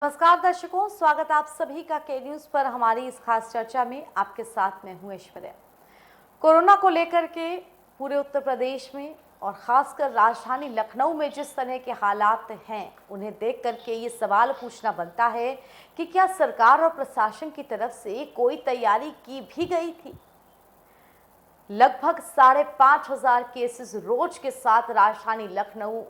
नमस्कार दर्शकों, स्वागत आप सभी का के न्यूज पर हमारी इस खास चर्चा में। आपके साथ मैं हूं ऐश्वर्या। कोरोना को लेकर के पूरे उत्तर प्रदेश में और खासकर राजधानी लखनऊ में जिस तरह के हालात हैं, उन्हें देख करके ये सवाल पूछना बनता है कि क्या सरकार और प्रशासन की तरफ से कोई तैयारी की भी गई थी। लगभग 5,500 केसेस रोज के साथ राजधानी लखनऊ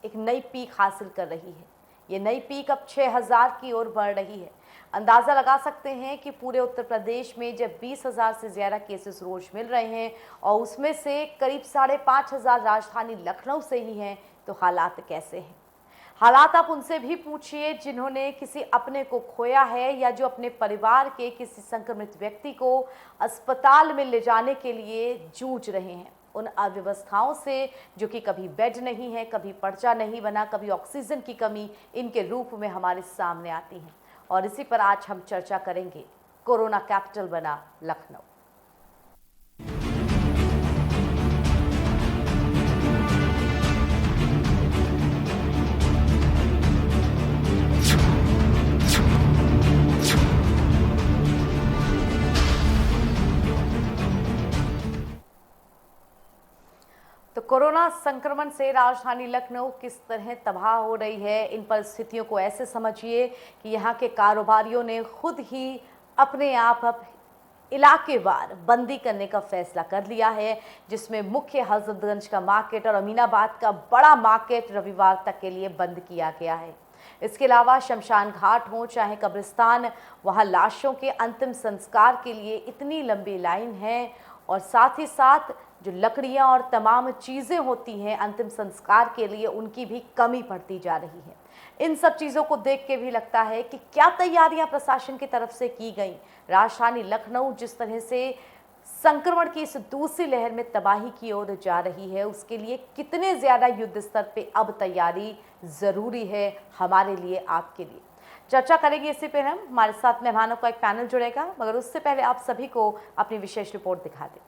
एक नई पीक हासिल कर रही है। ये नई पीक अब 6,000 की ओर बढ़ रही है। अंदाज़ा लगा सकते हैं कि पूरे उत्तर प्रदेश में जब 20,000 से ज़्यादा केसेस रोज मिल रहे हैं और उसमें से करीब 5,500 राजधानी लखनऊ से ही हैं, तो हालात कैसे हैं। हालात आप उनसे भी पूछिए जिन्होंने किसी अपने को खोया है या जो अपने परिवार के किसी संक्रमित व्यक्ति को अस्पताल में ले जाने के लिए जूझ रहे हैं। उन अव्यवस्थाओं से जो कि कभी बेड नहीं है, कभी पर्चा नहीं बना, कभी ऑक्सीजन की कमी इनके रूप में हमारे सामने आती है। और इसी पर आज हम चर्चा करेंगे। कोरोना कैपिटल बना लखनऊ। तो कोरोना संक्रमण से राजधानी लखनऊ किस तरह तबाह हो रही है, इन परिस्थितियों को ऐसे समझिए कि यहाँ के कारोबारियों ने खुद ही अपने आप अब इलाकेवार बंदी करने का फैसला कर लिया है, जिसमें मुख्य हजरतगंज का मार्केट और अमीनाबाद का बड़ा मार्केट रविवार तक के लिए बंद किया गया है। इसके अलावा शमशान घाट हो चाहे कब्रिस्तान, वहाँ लाशों के अंतिम संस्कार के लिए इतनी लंबी लाइन है और साथ ही साथ जो लकड़ियाँ और तमाम चीज़ें होती हैं अंतिम संस्कार के लिए, उनकी भी कमी पड़ती जा रही है। इन सब चीज़ों को देख के भी लगता है कि क्या तैयारियां प्रशासन की तरफ से की गई। राजधानी लखनऊ जिस तरह से संक्रमण की इस दूसरी लहर में तबाही की ओर जा रही है, उसके लिए कितने ज़्यादा युद्ध स्तर पे अब तैयारी ज़रूरी है हमारे लिए, आपके लिए। चर्चा करेंगे इसी पर हम। हमारे साथ मेहमानों का एक पैनल जुड़ेगा, मगर उससे पहले आप सभी को अपनी विशेष रिपोर्ट दिखा दें।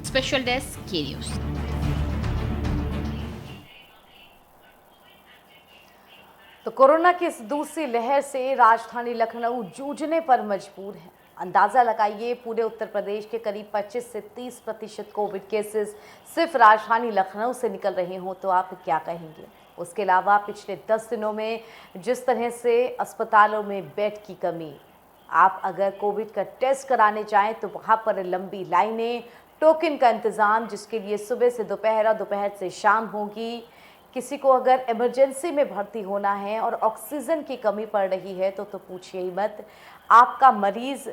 स्पेशल डेस्क के न्यूज। तो कोरोना की इस दूसरी लहर से राजधानी लखनऊ जूझने पर मजबूर है। अंदाज़ा लगाइए, पूरे उत्तर प्रदेश के करीब 25 से 30% कोविड केसेस सिर्फ राजधानी लखनऊ से निकल रहे हों तो आप क्या कहेंगे। उसके अलावा पिछले 10 दिनों में जिस तरह से अस्पतालों में बेड की कमी, आप अगर कोविड का टेस्ट कराने जाएं तो वहाँ पर लंबी लाइनें, टोकन का इंतज़ाम जिसके लिए सुबह से दोपहर और दोपहर से शाम होगी। किसी को अगर इमरजेंसी में भर्ती होना है और ऑक्सीजन की कमी पड़ रही है तो पूछिए ही मत। आपका मरीज़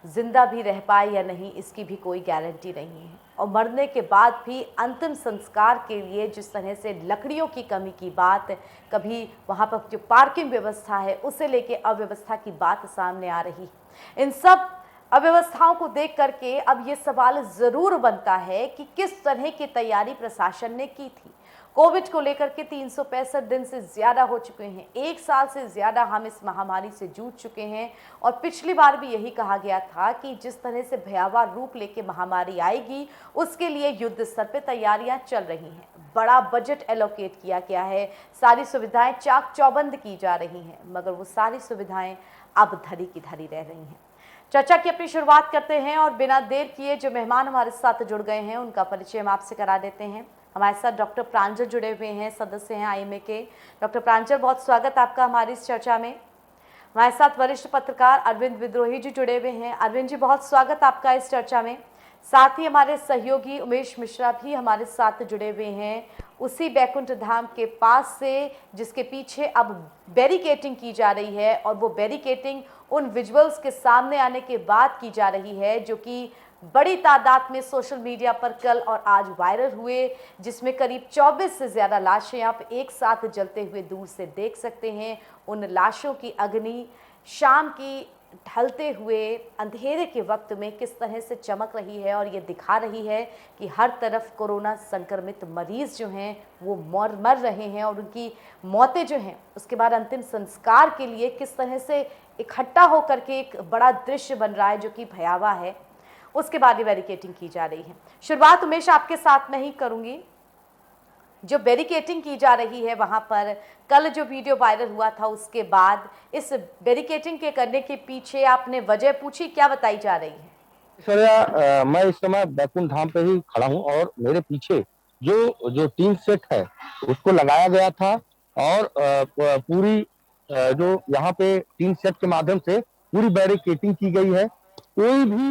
ज़िंदा भी रह पाए या नहीं, इसकी भी कोई गारंटी नहीं है। और मरने के बाद भी अंतिम संस्कार के लिए जिस तरह से लकड़ियों की कमी की बात, कभी वहाँ पर जो पार्किंग व्यवस्था है उसे लेके अव्यवस्था की बात सामने आ रही। इन सब अव्यवस्थाओं को देख करके अब ये सवाल ज़रूर बनता है कि किस तरह की तैयारी प्रशासन ने की थी। कोविड को लेकर के 365 दिन से ज़्यादा हो चुके हैं, 1 साल से ज़्यादा हम इस महामारी से जूझ चुके हैं। और पिछली बार भी यही कहा गया था कि जिस तरह से भयावह रूप लेके महामारी आएगी, उसके लिए युद्ध स्तर पर तैयारियां चल रही हैं। बड़ा बजट एलोकेट किया गया है, सारी सुविधाएं चाक चौबंद की जा रही हैं, मगर वो सारी सुविधाएं अब धरी की धरी रह रही हैं। चर्चा की अपनी शुरुआत करते हैं और बिना देर किए जो मेहमान हमारे साथ जुड़ गए हैं उनका परिचय हम आपसे करा देते हैं। हमारे साथ डॉक्टर प्रांजल जुड़े हुए हैं, सदस्य हैं आईएमए के। डॉक्टर प्रांजल, बहुत स्वागत आपका हमारी इस चर्चा में। हमारे साथ वरिष्ठ पत्रकार अरविंद विद्रोही जी जुड़े हुए हैं। अरविंद जी, बहुत स्वागत आपका इस चर्चा में। साथ ही हमारे सहयोगी उमेश मिश्रा भी हमारे साथ जुड़े हुए हैं, उसी बैकुंठ धाम के पास से जिसके पीछे अब बैरिकेटिंग की जा रही है, और वो बैरिकेटिंग उन विजुअल्स के सामने आने के बाद की जा रही है जो कि बड़ी तादाद में सोशल मीडिया पर कल और आज वायरल हुए, जिसमें करीब 24 से ज़्यादा लाशें आप एक साथ जलते हुए दूर से देख सकते हैं। उन लाशों की अग्नि शाम की ढलते हुए अंधेरे के वक्त में किस तरह से चमक रही है, और ये दिखा रही है कि हर तरफ कोरोना संक्रमित मरीज जो हैं वो मर रहे हैं, और उनकी मौतें जो हैं उसके बाद अंतिम संस्कार के लिए किस तरह से इकट्ठा होकर के एक बड़ा दृश्य बन रहा है जो कि भयावह है। उसके बाद ही बैरिकेटिंग की जा रही है। शुरुआत उमेश आपके साथ में ही करूंगी। जो बैरिकेटिंग की जा रही है वहां पर कल जो वीडियो वायरल हुआ था, उसके बाद इस बैरिकेटिंग के करने के पीछे आपने वजह पूछी, क्या बताई जा रही है? सर, मैं इस समय बैकुंठ धाम पे ही खड़ा हूँ और मेरे पीछे जो जो टीन सेट है उसको लगाया गया था, और पूरी जो यहाँ पे टीन सेट के माध्यम से पूरी बैरिकेटिंग की गई है। कोई भी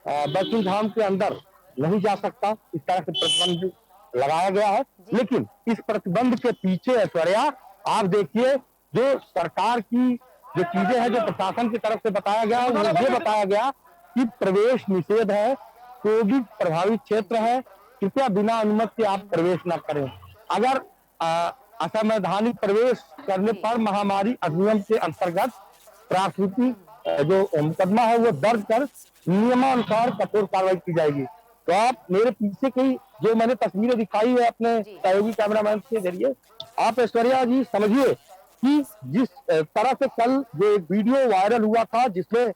बैकुंठ धाम के अंदर नहीं जा सकता, इस तरह से प्रतिबंध लगाया गया है। लेकिन इस प्रतिबंध के पीछे ऐश्वर्या आप देखिए, जो सरकार की जो चीजें हैं, जो प्रशासन की तरफ से बताया गया है, वो ये बताया गया कि प्रवेश निषेध है, कोविड प्रभावित क्षेत्र है, कृपया बिना अनुमति के आप प्रवेश न करें। अगर असंवैधानिक प्रवेश करने पर महामारी अधिनियम के अंतर्गत प्राथमिकी जो मुकदमा है वो दर्ज कर नियमानुसार कठोर कार्रवाई की जाएगी। तो आप मेरे पीछे की जो मैंने तस्वीरें दिखाई है अपने सहयोगी कैमरामैन के जरिए, आप ऐश्वर्या जी समझिए कि जिस तरह से कल जो एक वीडियो वायरल हुआ था जिसमें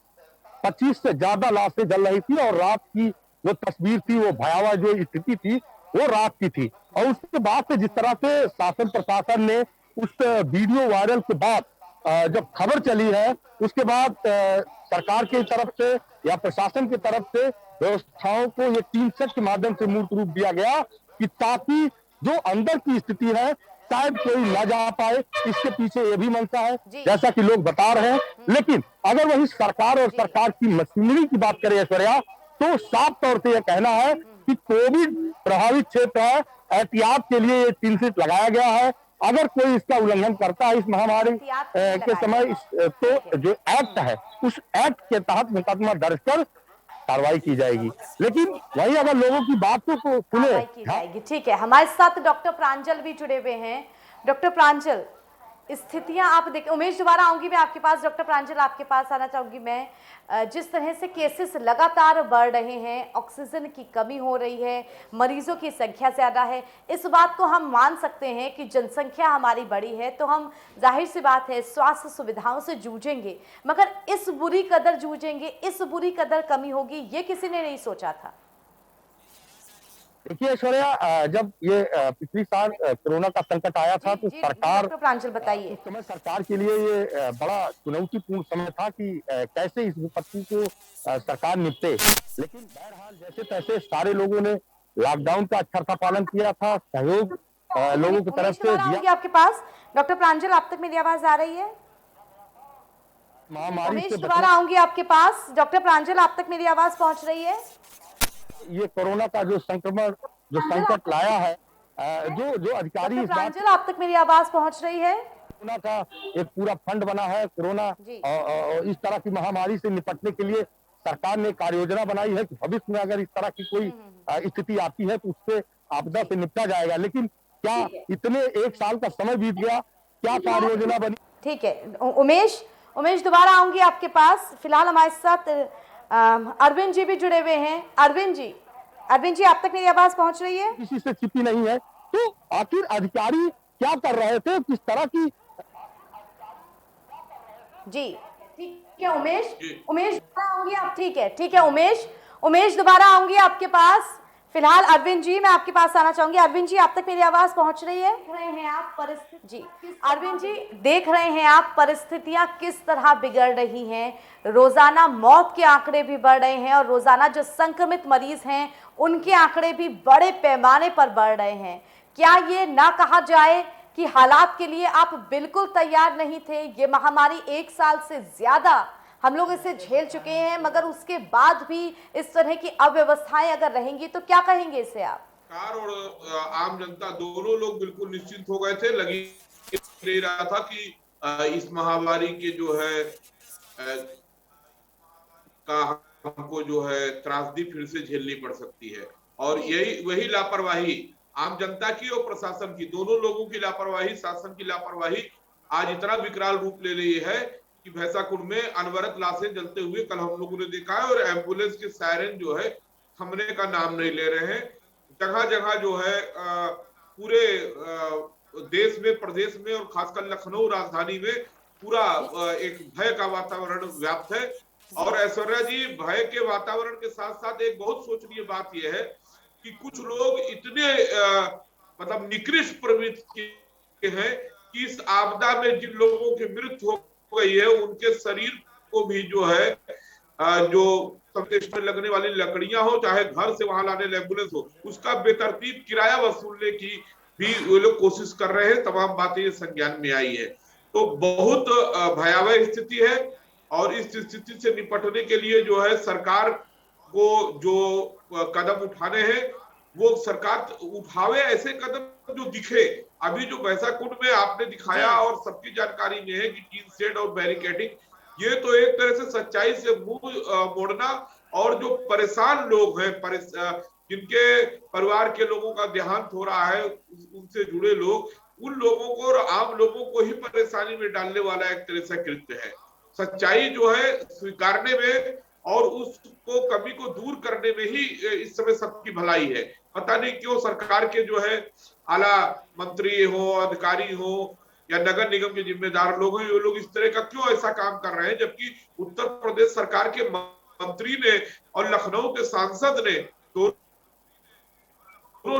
25 से ज्यादा लाशें जल रही थी, और रात की वो तस्वीर थी, वो भयावह जो स्थिति थी वो रात की थी। और उसके बाद से जिस तरह से शासन प्रशासन ने उस वीडियो वायरल के बाद जब खबर चली है, उसके बाद सरकार की तरफ से या प्रशासन की तरफ से व्यवस्थाओं को ये 3 सेट के माध्यम से मूर्त रूप दिया गया कि ताकि जो अंदर की स्थिति है शायद कोई न जा पाए। इसके पीछे ये भी मंशा है जैसा कि लोग बता रहे हैं। लेकिन अगर वही सरकार और सरकार की मशीनरी की बात करें ऐश्वर्या, तो साफ तौर से यह कहना है कि कोविड प्रभावित क्षेत्र है, एहतियात के लिए ये 3 सेट लगाया गया है। अगर कोई इसका उल्लंघन करता है इस महामारी के समय तो जो एक्ट है उस एक्ट के तहत मुकदमा दर्ज कर कार्रवाई की जाएगी। लेकिन वही अगर लोगों की बात को सुने की जाएगी। ठीक है, हमारे साथ डॉक्टर प्रांजल भी जुड़े हुए हैं। डॉक्टर प्रांजल, स्थितियां आप देखें, उमेश दोबारा आऊंगी मैं आपके पास। डॉक्टर प्रांजल, आपके पास आना चाहूंगी मैं। जिस तरह से केसेस लगातार बढ़ रहे हैं, ऑक्सीजन की कमी हो रही है, मरीजों की संख्या ज़्यादा है, इस बात को हम मान सकते हैं कि जनसंख्या हमारी बड़ी है तो हम जाहिर सी बात है स्वास्थ्य सुविधाओं से जूझेंगे, मगर इस बुरी कदर जूझेंगे, इस बुरी कदर कमी होगी, ये किसी ने नहीं सोचा था। देखिए ऐश्वर्या, जब ये पिछली साल कोरोना का संकट आया था तो सरकार, प्रांजल बताइए, उस समय सरकार के लिए ये बड़ा चुनौतीपूर्ण समय था कि कैसे इस विपत्ति को सरकार निपटे। लेकिन बहरहाल जैसे तैसे सारे लोगों ने लॉकडाउन का अच्छा पालन किया था, सहयोग लोगों की तरफ से दिया। आपके पास डॉक्टर प्रांजल, आप तक मेरी आवाज आ रही है? महामारी से दोबारा आऊंगी आपके पास। डॉक्टर प्रांजल, आप तक मेरी आवाज पहुंच रही है? ये कोरोना का जो संक्रमण जो संकट लाया है, जो अधिकारी प्रांजल, आप तक मेरी आवाज पहुंच रही है? कोरोना का एक पूरा फंड बना है। कोरोना और इस तरह की महामारी से निपटने के लिए सरकार ने कार्य योजना बनाई है कि भविष्य में अगर इस तरह की कोई स्थिति आती है तो उससे आपदा से निपटा जाएगा। लेकिन क्या इतने 1 साल का समय बीत गया, क्या कार्य योजना बनी? ठीक है, उमेश दोबारा आऊंगी आपके पास। फिलहाल हमारे साथ अरविंद जी भी जुड़े हुए हैं। अरविंद जी, आप तक मेरी आवाज पहुंच रही है? किसी से छिपी नहीं है। तो आखिर अधिकारी क्या कर रहे थे, किस तरह की? जी ठीक है उमेश दोबारा आऊंगी आप। ठीक है उमेश दोबारा आऊंगी आपके पास। फिलहाल अरविंद जी, मैं आपके पास आना चाहूंगी। अरविंद जी, आप तक मेरी आवाज पहुंच रही है? देख रहे हैं आप परिस्थिति जी, अरविंद जी, देख रहे हैं आप परिस्थितियां किस तरह बिगड़ रही हैं। रोजाना मौत के आंकड़े भी बढ़ रहे हैं और रोजाना जो संक्रमित मरीज हैं उनके आंकड़े भी बड़े पैमाने पर बढ़ रहे हैं। क्या ये ना कहा जाए कि हालात के लिए आप बिल्कुल तैयार नहीं थे? ये महामारी 1 साल से ज्यादा हम लोग इसे झेल चुके हैं, मगर उसके बाद भी इस तरह की अव्यवस्थाएं अगर रहेंगी तो क्या कहेंगे इसे आप? सरकार और आम जनता दोनों लोग बिल्कुल निश्चिंत हो गए थे। लगी नहीं रहा था कि इस महामारी के जो है का हमको जो है त्रासदी फिर से झेलनी पड़ सकती है। और यही वही लापरवाही आम जनता की और प्रशासन की, दोनों लोगों की लापरवाही, शासन की लापरवाही आज इतना विकराल रूप ले रही है कि भैंसाकुंड में अनवरत लाशें जलते हुए कल हम लोगों ने देखा है और एम्बुलेंस के सायरन जो है थमने का नाम नहीं ले रहे हैं। जगह जगह जो है पूरे देश में, प्रदेश में और खासकर लखनऊ राजधानी में पूरा एक भय का वातावरण व्याप्त है। और ऐश्वर्या जी, भय के वातावरण के साथ साथ एक बहुत सोचनीय बात यह है कि कुछ लोग इतने मतलब निकृष्ट प्रवृत्ति के हैं कि इस आपदा में जिन लोगों की मृत्यु हो गई है उनके शरीर को भी जो है जो में लगने वाली लकड़ियां हो, चाहे घर से वहां लाने एम्बुलेंस हो, उसका बेतरतीब किराया वसूलने की भी वो लोग कोशिश कर रहे हैं। तमाम बातें संज्ञान में आई है। तो बहुत भयावह स्थिति है और इस स्थिति से निपटने के लिए जो है सरकार को जो कदम उठाने हैं वो सरकार उठावे, ऐसे कदम जो दिखे। अभी जो भैंसाकुंड में आपने दिखाया और सबकी जानकारी में है कि टीन शेड और बैरिकेडिंग, ये तो एक तरह से सच्चाई से मुंह मोड़ना। और जो परेशान लोग हैं, जिनके परिवार के लोगों का देहांत हो रहा है, उनसे जुड़े लोग, उन लोगों को और आम लोगों को ही परेशानी में डालने वाला एक तरह से कृत्य है। सच्चाई जो है स्वीकारने में और उसको कमी को दूर करने में ही इस समय सबकी भलाई है। पता नहीं क्यों सरकार के जो है आला मंत्री हो, अधिकारी हो या नगर निगम के जिम्मेदार लोग हैं, ये लोग इस तरह का क्यों ऐसा काम कर रहे हैं, जबकि उत्तर प्रदेश सरकार के मंत्री ने और लखनऊ के सांसद ने, दोनों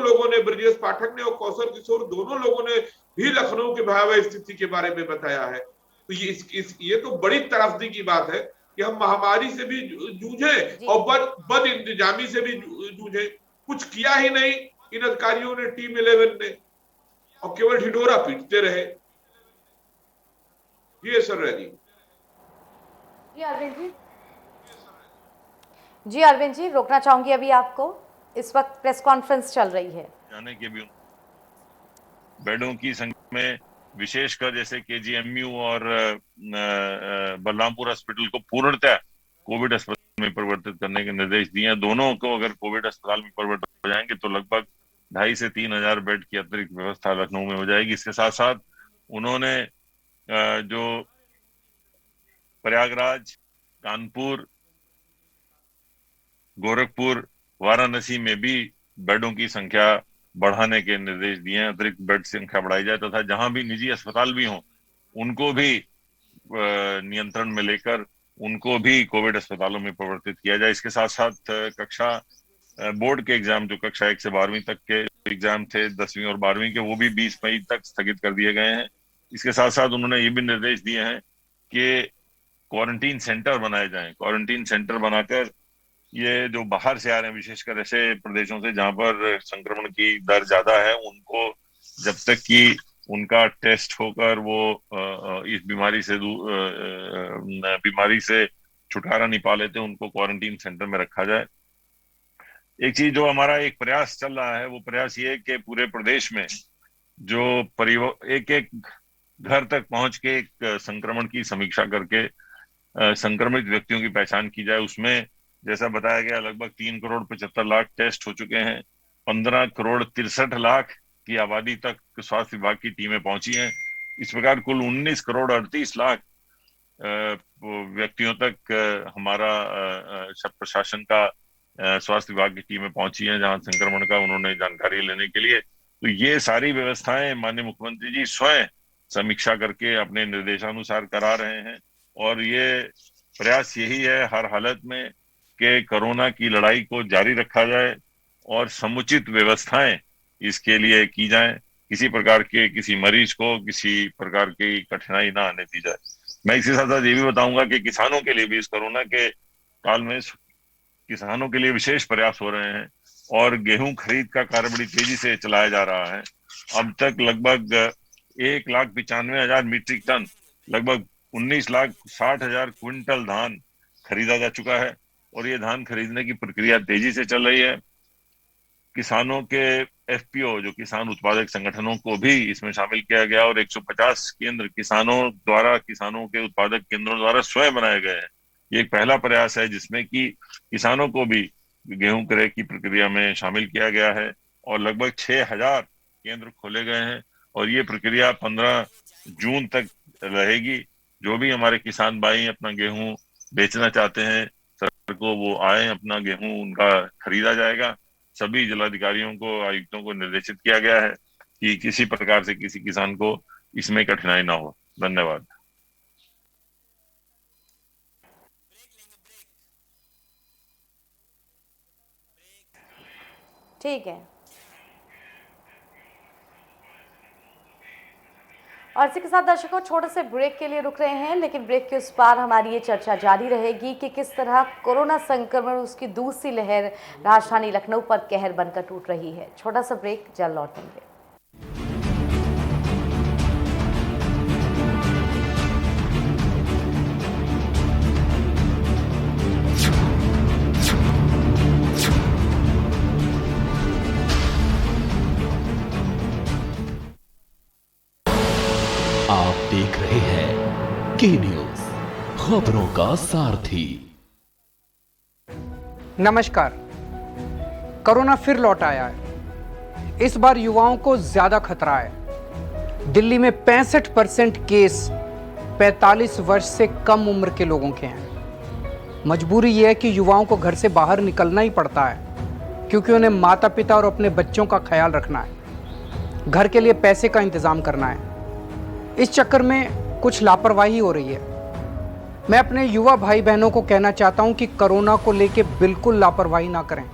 लोगों ने, ब्रजेश पाठक ने और कौशल किशोर, दोनों लोगों ने भी लखनऊ के भयावह स्थिति के बारे में बताया है। तो ये तो बड़ी त्रासदी की बात है कि हम महामारी से भी जूझे और बद इंतजामी से भी जूझे। कुछ किया ही नहीं इन अधिकारियों ने, टीम 11 ने, और केवल ढिढोरा पीटते रहे। ये सर है जी। जी अरविंद जी, रोकना चाहूंगी अभी आपको। इस वक्त प्रेस कॉन्फ्रेंस चल रही है। जाने के भी बेडों की संख्या में, विशेषकर जैसे केजीएमयू और बलरामपुर हॉस्पिटल को पूर्णतः कोविड अस्पताल में परिवर्तित करने के निर्देश दिए हैं। दोनों को अगर कोविड अस्पताल में परिवर्तित हो जाएंगे तो लगभग 2,500 से 3,000 बेड की अतिरिक्त व्यवस्था लखनऊ में हो जाएगी। इसके साथ साथ उन्होंने जो प्रयागराज, कानपुर, गोरखपुर, वाराणसी में भी बेडों की संख्या बढ़ाने के निर्देश दिए हैं। अतिरिक्त बेड संख्या बढ़ाई जाए तथा जहां भी निजी अस्पताल भी हों उनको भी नियंत्रण में लेकर उनको भी कोविड अस्पतालों में परिवर्तित किया जाए। इसके साथ साथ कक्षा बोर्ड के एग्जाम, जो कक्षा 1 से 12वीं तक के एग्जाम थे 10वीं और 12वीं के, वो भी 20 मई तक स्थगित कर दिए गए हैं। इसके साथ साथ उन्होंने ये भी निर्देश दिए हैं कि क्वारंटीन सेंटर बनाए जाएं। क्वारंटीन सेंटर बनाकर ये जो बाहर से आ रहे हैं, विशेषकर ऐसे प्रदेशों से जहां पर संक्रमण की दर ज्यादा है, उनको जब तक कि उनका टेस्ट होकर वो इस बीमारी से छुटकारा नहीं पा लेते, उनको क्वारंटीन सेंटर में रखा जाए। एक चीज जो हमारा एक प्रयास चल रहा है, वो प्रयास ये है कि पूरे प्रदेश में जो एक एक घर तक पहुंच के एक संक्रमण की समीक्षा करके संक्रमित व्यक्तियों की पहचान की जाए। उसमें जैसा बताया गया लगभग 3,75,00,000 टेस्ट हो चुके हैं। 15,63,00,000 की आबादी तक स्वास्थ्य विभाग की टीमें पहुंची हैं। इस प्रकार कुल 19,38,00,000 व्यक्तियों तक हमारा प्रशासन का स्वास्थ्य विभाग की टीमें पहुंची हैं जहां संक्रमण का उन्होंने जानकारी लेने के लिए। तो ये सारी व्यवस्थाएं माननीय मुख्यमंत्री जी स्वयं समीक्षा करके अपने निर्देशानुसार करा रहे हैं। और ये प्रयास यही है हर हालत में कि कोरोना की लड़ाई को जारी रखा जाए और समुचित व्यवस्थाएं इसके लिए की जाएं। किसी प्रकार के किसी मरीज को किसी प्रकार की कठिनाई ना आने दी जाए। मैं इसी साथ साथ ये भी बताऊंगा कि किसानों के लिए भी इस कोरोना के काल में किसानों के लिए विशेष प्रयास हो रहे हैं और गेहूं खरीद का कार्य बड़ी तेजी से चलाया जा रहा है। अब तक लगभग 1,95,000 मीट्रिक टन, लगभग 19,60,000 क्विंटल धान खरीदा जा चुका है और ये धान खरीदने की प्रक्रिया तेजी से चल रही है। किसानों के एफपीओ, जो किसान उत्पादक संगठनों को भी इसमें शामिल किया गया और 150 केंद्र किसानों के उत्पादक केंद्रों द्वारा स्वयं बनाए गए हैं। ये एक पहला प्रयास है जिसमें कि किसानों को भी गेहूं क्रय की प्रक्रिया में शामिल किया गया है और लगभग 6,000 केंद्र खोले गए हैं और ये प्रक्रिया 15 जून तक रहेगी। जो भी हमारे किसान भाई अपना गेहूं बेचना चाहते हैं सर को वो आए, अपना गेहूं उनका खरीदा जाएगा। सभी जिलाधिकारियों को, आयुक्तों को निर्देशित किया गया है कि किसी प्रकार से किसी किसान को इसमें कठिनाई ना हो। धन्यवाद। ठीक है, और इसी के साथ दर्शकों छोटे से ब्रेक के लिए रुक रहे हैं, लेकिन ब्रेक के उस पार हमारी ये चर्चा जारी रहेगी कि किस तरह कोरोना संक्रमण उसकी दूसरी लहर राजधानी लखनऊ पर कहर बनकर टूट रही है। छोटा सा ब्रेक, जल्द लौटेंगे। आप देख रहे हैं के न्यूज, खबरों का सारथी। नमस्कार। कोरोना फिर लौट आया है। इस बार युवाओं को ज्यादा खतरा है। दिल्ली में 65% केस 45 वर्ष से कम उम्र के लोगों के हैं। मजबूरी यह है कि युवाओं को घर से बाहर निकलना ही पड़ता है, क्योंकि उन्हें माता पिता और अपने बच्चों का ख्याल रखना है, घर के लिए पैसे का इंतजाम करना है। इस चक्कर में कुछ लापरवाही हो रही है। मैं अपने युवा भाई बहनों को कहना चाहता हूं कि कोरोना को लेकर बिल्कुल लापरवाही ना करें।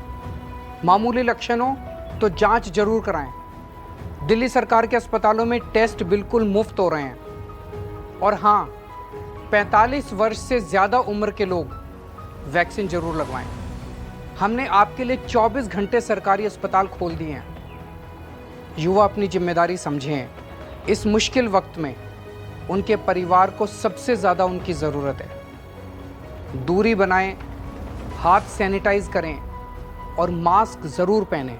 मामूली लक्षण हो तो जांच जरूर कराएं। दिल्ली सरकार के अस्पतालों में टेस्ट बिल्कुल मुफ्त हो रहे हैं। और हाँ, 45 वर्ष से ज़्यादा उम्र के लोग वैक्सीन जरूर लगवाएं। हमने आपके लिए 24 घंटे सरकारी अस्पताल खोल दिए हैं। युवा अपनी जिम्मेदारी समझें। इस मुश्किल वक्त में उनके परिवार को सबसे ज़्यादा उनकी ज़रूरत है। दूरी बनाएं, हाथ सैनिटाइज करें और मास्क ज़रूर पहनें।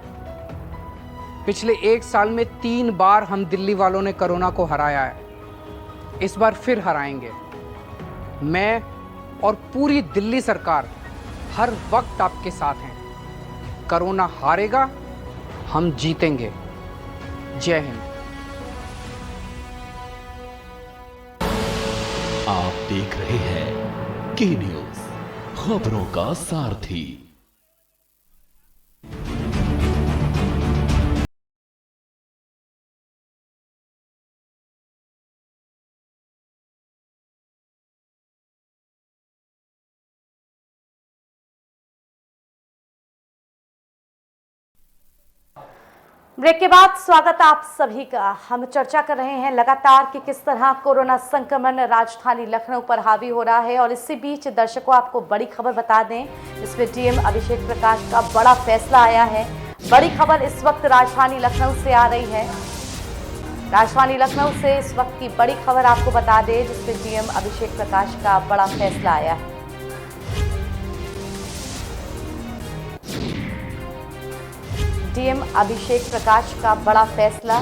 पिछले 1 साल में 3 बार हम दिल्ली वालों ने कोरोना को हराया है। इस बार फिर हराएंगे। मैं और पूरी दिल्ली सरकार हर वक्त आपके साथ हैं। कोरोना हारेगा, हम जीतेंगे। जय हिंद। आप देख रहे हैं के न्यूज, खबरों का सारथी। ब्रेक के बाद स्वागत आप सभी का। हम चर्चा कर रहे हैं लगातार कि किस तरह कोरोना संक्रमण राजधानी लखनऊ पर हावी हो रहा है, और इसी बीच दर्शकों आपको बड़ी खबर बता दें, इसमें डीएम अभिषेक प्रकाश का बड़ा फैसला आया है। बड़ी खबर इस वक्त राजधानी लखनऊ से आ रही है। राजधानी लखनऊ से इस वक्त की बड़ी खबर आपको बता दें, जिसमें डीएम अभिषेक प्रकाश का बड़ा फैसला आया है। डीएम अभिषेक प्रकाश का बड़ा फैसला।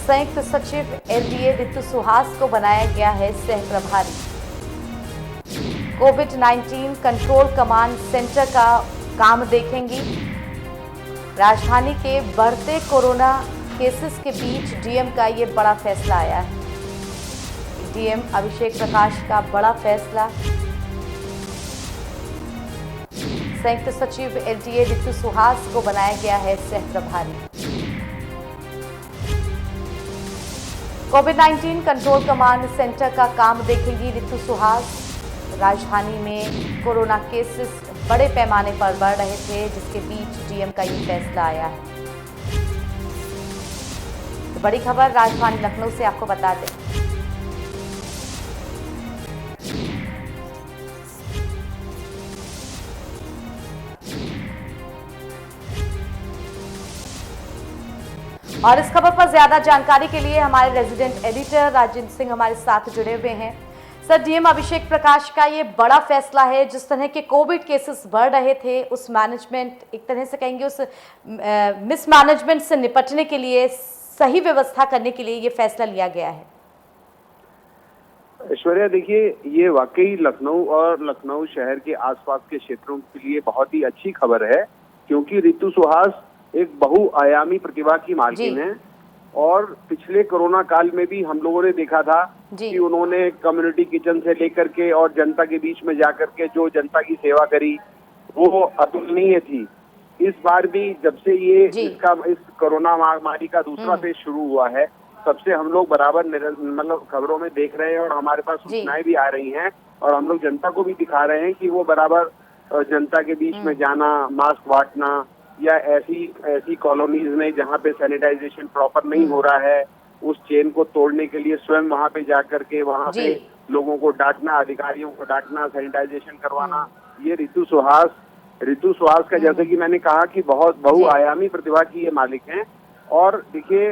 संयुक्त सचिव एलडीए रितु सुहास को बनाया गया है सह प्रभारी। कोविड-19 कंट्रोल कमांड सेंटर का काम देखेंगी। राजधानी के बढ़ते कोरोना केसेस के बीच डीएम का ये बड़ा फैसला आया है। डीएम अभिषेक प्रकाश का बड़ा फैसला। संयुक्त सचिव एलडीए रितु सुहास को बनाया गया है सह प्रभारी। कोविड-19 कंट्रोल कमांड सेंटर का काम देखेंगी रितु सुहास। राजधानी में कोरोना केसेस बड़े पैमाने पर बढ़ रहे थे, जिसके बीच डीएम का ये फैसला आया है। तो बड़ी खबर राजधानी लखनऊ से आपको बता दें। और इस खबर पर ज्यादा जानकारी के लिए हमारे रेजिडेंट एडिटर राजेंद्र सिंह हमारे साथ जुड़े हुए हैं। सर, डीएम अभिषेक प्रकाश का ये बड़ा फैसला है। जिस तरह के कोविड केसेस बढ़ रहे थे, उस मैनेजमेंट, एक तरह से कहेंगे उस मिसमैनेजमेंट से निपटने के लिए, सही व्यवस्था करने के लिए ये फैसला लिया गया है। ऐश्वर्या, देखिए, ये वाकई लखनऊ और लखनऊ शहर के आसपास के क्षेत्रों के लिए बहुत ही अच्छी खबर है, क्योंकि रितु सुहास एक बहुआयामी प्रतिभा की मालकिन है और पिछले कोरोना काल में भी हम लोगों ने देखा था कि उन्होंने कम्युनिटी किचन से लेकर के और जनता के बीच में जाकर के जो जनता की सेवा करी वो अतुलनीय थी। इस बार भी जब से ये इस कोरोना महामारी का दूसरा फेज शुरू हुआ है, तब से हम लोग बराबर मतलब खबरों में देख रहे हैं और हमारे पास सूचनाएं भी आ रही हैं और हम लोग जनता को भी दिखा रहे हैं कि वो बराबर जनता के बीच में जाना, मास्क बांटना, या ऐसी कॉलोनीज में जहाँ पे सैनिटाइजेशन प्रॉपर नहीं हो रहा है, उस चेन को तोड़ने के लिए स्वयं वहाँ पे जाकर के वहाँ पे लोगों को डांटना, अधिकारियों को डांटना, सैनिटाइजेशन करवाना, ये रितु सुहास का, जैसे कि मैंने कहा कि बहुत बहुआयामी प्रतिभा की ये मालिक हैं। और देखिए,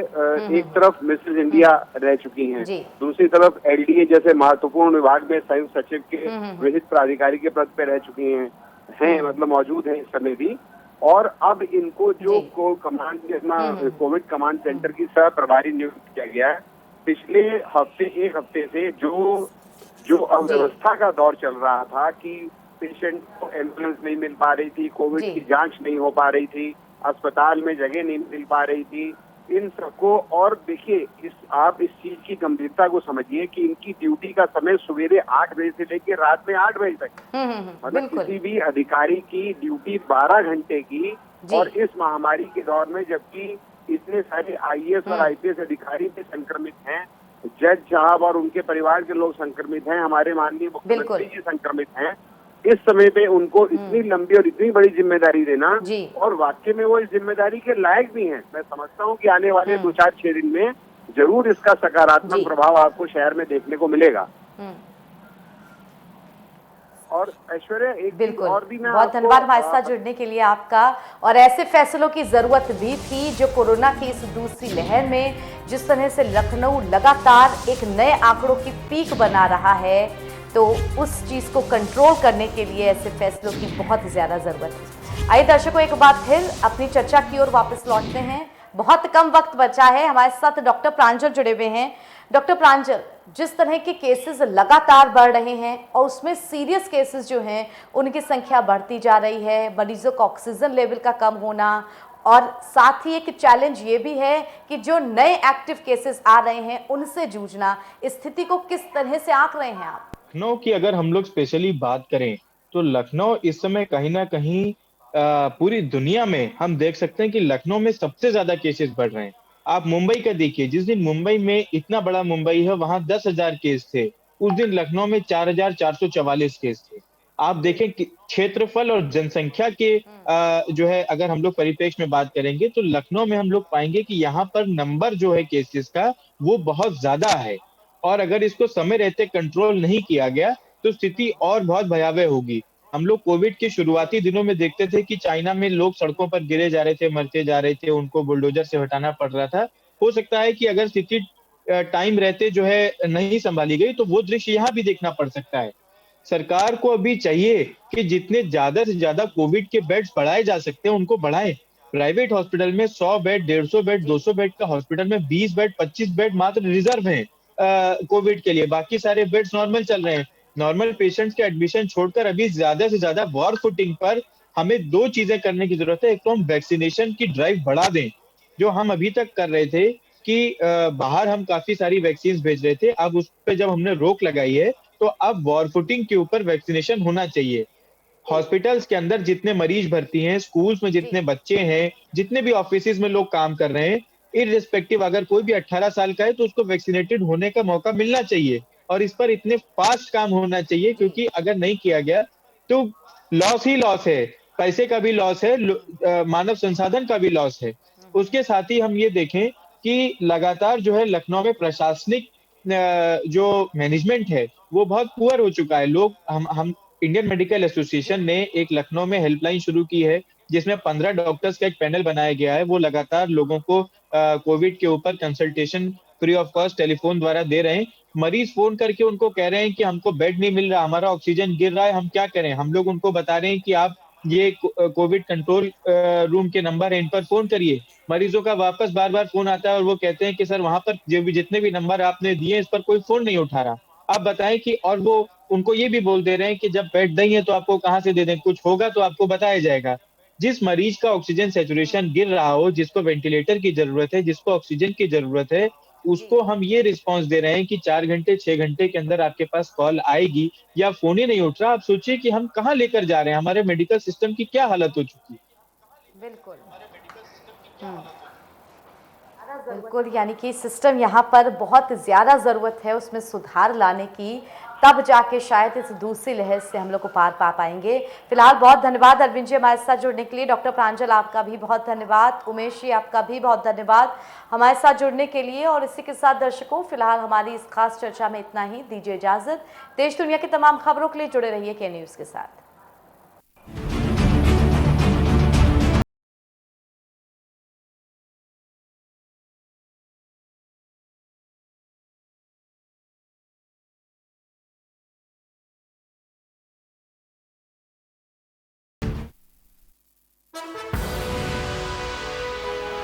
एक तरफ मिसेज इंडिया रह चुकी हैं, दूसरी तरफ एलडीए जैसे महत्वपूर्ण विभाग में संयुक्त सचिव के विहित प्राधिकारी के पद पे रह चुकी हैं, मतलब मौजूद हैं इस समय भी। और अब इनको जो कोविड कमांड सेंटर की सह प्रभारी नियुक्त किया गया है। पिछले एक हफ्ते से जो अव्यवस्था का दौर चल रहा था कि पेशेंट को एम्बुलेंस नहीं मिल पा रही थी, कोविड की जांच नहीं हो पा रही थी, अस्पताल में जगह नहीं मिल पा रही थी, इन सबको, और देखिए आप इस चीज की गंभीरता को समझिए कि इनकी ड्यूटी का समय सवेरे 8 बजे से लेकर रात में 8 बजे तक, मतलब किसी भी अधिकारी की ड्यूटी 12 घंटे की, और इस महामारी के दौर में जबकि इतने सारे आईएएस और आईपीएस अधिकारी भी संक्रमित हैं, जज साहब और उनके परिवार के लोग संक्रमित हैं, हमारे माननीय मुख्यमंत्री जी संक्रमित हैं, इस समय पे उनको इतनी लंबी और इतनी बड़ी जिम्मेदारी देना, और वाकई में वो इस जिम्मेदारी के लायक भी हैं। मैं समझता हूँ कि आने वाले 2-4-6 दिन में जरूर इसका सकारात्मक प्रभाव आपको शहर में देखने को मिलेगा। और ऐश्वर्या, एक बिल्कुल, और भी मैं बहुत धन्यवाद हमारे साथ जुड़ने के लिए आपका। और ऐसे फैसलों की जरूरत भी थी, जो कोरोना की इस दूसरी लहर में जिस तरह से लखनऊ लगातार एक नए आंकड़ों की पीक बना रहा है, तो उस चीज को कंट्रोल करने के लिए ऐसे फैसलों की बहुत ज्यादा जरूरत है। आइए दर्शकों, एक बार फिर अपनी चर्चा की ओर वापस लौटते हैं। बहुत कम वक्त बचा है, हमारे साथ डॉक्टर प्रांजल जुड़े हुए हैं। डॉक्टर प्रांजल, जिस तरह के केसेस लगातार बढ़ रहे हैं और उसमें सीरियस केसेस जो हैं उनकी संख्या बढ़ती जा रही है, मरीजों का ऑक्सीजन लेवल का कम होना, और साथ ही एक चैलेंज ये भी है कि जो नए एक्टिव केसेस आ रहे हैं उनसे जूझना, स्थिति को किस तरह से आंक रहे हैं आप? लखनऊ की अगर हम लोग स्पेशली बात करें तो लखनऊ इस समय कहीं ना कहीं पूरी दुनिया में हम देख सकते हैं कि लखनऊ में सबसे ज्यादा केसेस बढ़ रहे हैं। आप मुंबई का देखिए, जिस दिन मुंबई में, इतना बड़ा मुंबई है, वहां 10,000 केस थे, उस दिन लखनऊ में 4,444 केस थे। आप देखें कि क्षेत्रफल और जनसंख्या के जो है, अगर हम लोग परिप्रेक्ष्य में बात करेंगे तो लखनऊ में हम लोग पाएंगे कि यहाँ पर नंबर जो है केसेस का वो बहुत ज्यादा है, और अगर इसको समय रहते कंट्रोल नहीं किया गया तो स्थिति और बहुत भयावह होगी। हम लोग कोविड के शुरुआती दिनों में देखते थे कि चाइना में लोग सड़कों पर गिरे जा रहे थे, मरते जा रहे थे, उनको बुलडोजर से हटाना पड़ रहा था। हो सकता है कि अगर स्थिति टाइम रहते जो है नहीं संभाली गई तो वो दृश्य यहाँ भी देखना पड़ सकता है। सरकार को अभी चाहिए कि जितने ज्यादा से ज्यादा कोविड के बेड्स बढ़ाए जा सकते हैं उनको बढ़ाएं। प्राइवेट हॉस्पिटल में 100 बेड, 150 बेड, 200 बेड का हॉस्पिटल में 20 बेड, 25 बेड मात्र रिजर्व हैं कोविड के लिए, बाकी सारे बेड्स नॉर्मल चल रहे हैं। नॉर्मल पेशेंट्स के एडमिशन छोड़कर अभी ज्यादा से ज्यादा वॉर फुटिंग पर हमें 2 चीजें करने की जरूरत है। एक तो हम वैक्सीनेशन की ड्राइव बढ़ा दें, जो हम अभी तक कर रहे थे कि बाहर हम काफी सारी वैक्सीन भेज रहे थे, अब उस पर जब हमने रोक लगाई है तो अब वॉर फुटिंग के ऊपर वैक्सीनेशन होना चाहिए। हॉस्पिटल्स के अंदर जितने मरीज भर्ती हैं, स्कूल्स में जितने बच्चे हैं, जितने भी ऑफिस में लोग काम कर रहे हैं, इररिस्पेक्टिव अगर कोई भी 18 साल का है तो उसको वैक्सीनेटेड होने का मौका मिलना चाहिए, और इस पर इतने फास्ट काम होना चाहिए, क्योंकि अगर नहीं किया गया तो लॉस ही लॉस है, पैसे का भी लॉस है, मानव संसाधन का भी लॉस है। उसके साथ ही हम ये देखें कि लगातार जो है लखनऊ में प्रशासनिक जो मैनेजमेंट है वो बहुत पुअर हो चुका है। लोग हम इंडियन मेडिकल एसोसिएशन ने एक लखनऊ में हेल्पलाइन शुरू की है, जिसमें 15 डॉक्टर्स का एक पैनल बनाया गया है। वो लगातार लोगों को कोविड के ऊपर consultation free of cost telephone द्वारा दे रहे हैं। मरीज फोन करके उनको कह रहे हैं कि हमको बेड नहीं मिल रहा, हमारा ऑक्सीजन गिर रहा है, हम क्या करें। हम लोग उनको बता रहे हैं कि आप ये कोविड कंट्रोल रूम के नंबर है, इन पर फोन करिए। मरीजों का वापस बार बार फोन आता है और वो कहते हैं कि सर वहां पर जो भी जितने भी नंबर आपने दिए इस पर कोई फोन नहीं उठा रहा। आप बताएं कि, और वो उनको ये भी बोल दे रहे हैं कि जब बेड नहीं है तो आपको कहाँ से दे दें, कुछ होगा तो आपको बताया जाएगा। जिस मरीज का ऑक्सीजन सेचुरेशन गिर रहा हो, जिसको वेंटिलेटर की जरूरत है, जिसको ऑक्सीजन की जरूरत है, जी उसको हम ये रिस्पांस दे रहे हैं कि 4 घंटे 6 घंटे के अंदर आपके पास कॉल आएगी, या फोन ही नहीं उठ रहा। आप सोचिए कि हम कहाँ लेकर जा रहे हैं, हमारे मेडिकल सिस्टम की क्या हालत हो चुकी है। बिल्कुल। बिल्कुल, यानी कि सिस्टम यहाँ पर बहुत ज़्यादा ज़रूरत है उसमें सुधार लाने की, तब जाके शायद इस दूसरी लहर से हम लोग को पार पा पाएंगे। फिलहाल बहुत धन्यवाद अरविंद जी हमारे साथ जुड़ने के लिए। डॉक्टर प्रांजल आपका भी बहुत धन्यवाद। उमेश जी आपका भी बहुत धन्यवाद हमारे साथ जुड़ने के लिए। और इसी के साथ दर्शकों, फिलहाल हमारी इस खास चर्चा में इतना ही। दीजिए इजाज़त। देश दुनिया की तमाम खबरों के लिए जुड़े रहिए के न्यूज़ के साथ।